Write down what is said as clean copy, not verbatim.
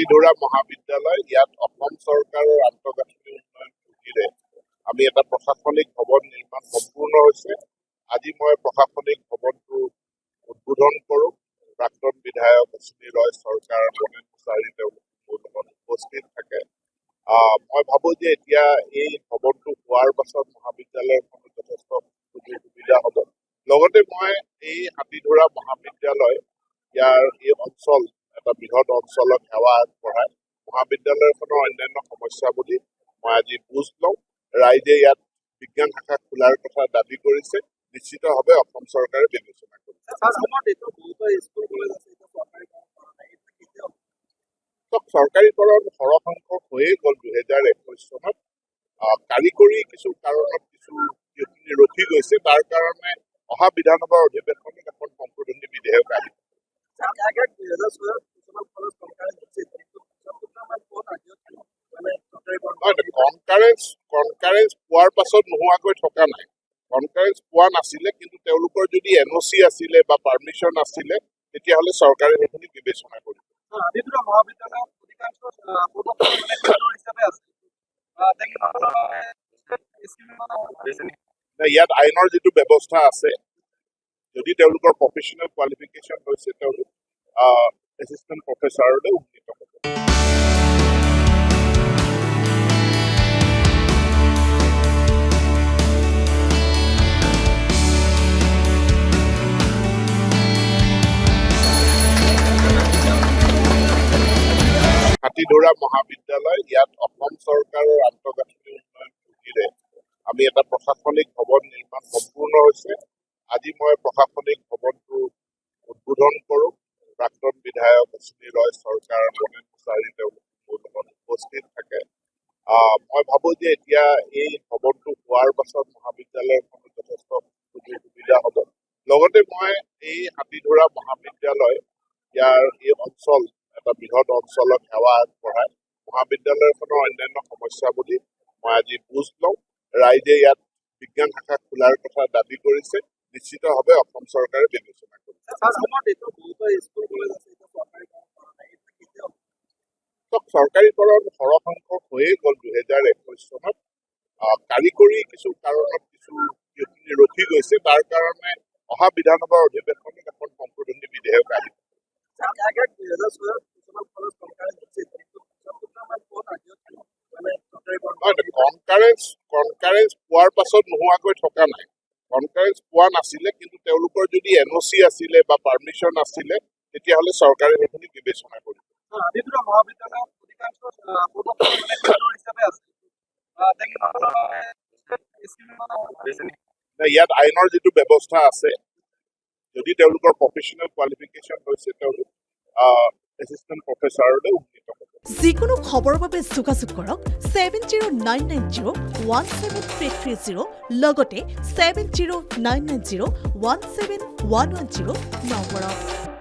হাতীধৰা মহাবিদ্যালয় ইয়াত অসম চৰকাৰৰ আন্তঃগাঁথনি উন্নয়ন পুঁজিৰে আমি এটা প্ৰশাসনিক ভৱন নিৰ্মাণ সম্পূৰ্ণ হৈছে। আজি মই প্ৰশাসনিক ভৱনটো উদ্বোধন কৰোঁ। প্ৰাক্তন বিধায়ক অশ্বিনী ৰয় চৰকাৰ মনেন মুছাৰী তেওঁলোক মোৰ লগত উপস্থিত থাকে। মই ভাবোঁ যে এতিয়া এই ভৱনটো হোৱাৰ পাছত মহাবিদ্যালয়খনত যথেষ্ট সুবিধা হ'ব। লগতে মই এই হাতীধৰা মহাবিদ্যালয় ইয়াৰ এই অঞ্চল এটা বৃহৎ অঞ্চলত সেৱা আগবঢ়ায় মহাবিদ্যালয়খনৰ অন্যান্য সমস্যা বুলি মই আজি বুজ লওঁ। ৰাইজে ইয়াত বিজ্ঞান শাখা খোলাৰ কথা দাবী কৰিছে, নিশ্চিতভাৱে অসম চৰকাৰে বিবেচনা কৰিছে। চৰকাৰীকৰণ সৰহসংখ্যক হৈয়ে গ'ল 2021 চনত। কাৰিকৰী কিছু কাৰণত কিছুখিনি ৰখি গৈছে, তাৰ কাৰণে অহা বিধানসভাৰ অধিৱেশনত এখন সংশোধনী বিধেয়ক আহিব। কনকাৰেন্স পোৱাৰ পাছত নোহোৱাকৈ থকা নাই। কনকাৰেন্স পোৱা নাছিলে, কিন্তু তেওঁলোকৰ যদি NOC আছিলে বা পাৰ্মিশ্যন আছিলে তেতিয়াহ'লে চৰকাৰে সেইখিনি বিবেচনা কৰিব। ইয়াত আইনৰ যিটো ব্যৱস্থা আছে, যদি তেওঁলোকৰ প্ৰফেচনেল কোৱালিফিকেশ্যন হৈছে তেওঁলোক এছিষ্টেণ্ট প্ৰফেচাৰলৈ উন্নীত হ'ব। হাতীধৰা মহাবিদ্যালয় ইয়াত অসম চৰকাৰৰ আন্তঃগাঁথনি উন্নয়ন পুঁজিৰে আমি এটা প্ৰশাসনিক ভৱন নিৰ্মাণ সম্পূৰ্ণ হৈছে। আজি মই প্ৰশাসনিক ভৱনটো উদ্বোধন কৰোঁ। প্ৰাক্তন বিধায়ক অশ্বিনী ৰয় চৰকাৰ মনেন মুছাৰী তেওঁলোক মোৰ লগত উপস্থিত থাকে। মই ভাবোঁ যে এতিয়া এই ভৱনটো হোৱাৰ পাছত মহাবিদ্যালয়খনত যথেষ্ট সুবিধা হ'ব। লগতে মই এই হাতীধৰা মহাবিদ্যালয় ইয়াৰ এই অঞ্চল এটা বৃহৎ অঞ্চলত সেৱা আগবঢ়ায় মহাবিদ্যালয়খনৰ অন্যান্য সমস্যা বুলি মই আজি বুজ লওঁ। ৰাইজে ইয়াত বিজ্ঞান শাখা খোলাৰ কথা দাবী কৰিছে, নিশ্চিতভাৱে অসম চৰকাৰে বিবেচনা কৰিছে। চৰকাৰীকৰণ সৰহসংখ্যক হৈয়ে গ'ল 2021 চনত। কাৰিকৰী কিছু কাৰণত কিছুখিনি ৰখি গৈছে, তাৰ কাৰণে অহা বিধানসভাৰ অধিৱেশনত এখন সংশোধনী বিধেয়ক আহিব। কনকাৰেন্স পোৱাৰ পাছত নোহোৱাকৈ থকা নাই। কনকাৰেন্স পোৱা নাছিলে, কিন্তু তেওঁলোকৰ যদি NOC আছিলে বা পাৰ্মিশ্যন আছিলে তেতিয়াহ'লে চৰকাৰে সেইখিনি বিবেচনা কৰিব। ইয়াত আইনৰ যিটো ব্যৱস্থা আছে, যদি তেওঁলোকৰ প্ৰফেচনেল কোৱালিফিকেশ্যন হৈছে তেওঁলোক এছিষ্টেণ্ট প্ৰফেচাৰলৈ উন্নীত হ'ব। যিকোনো খবৰৰ বাবে যোগাযোগ কৰক 7099017330 লগতে 7099017110 নম্বৰত।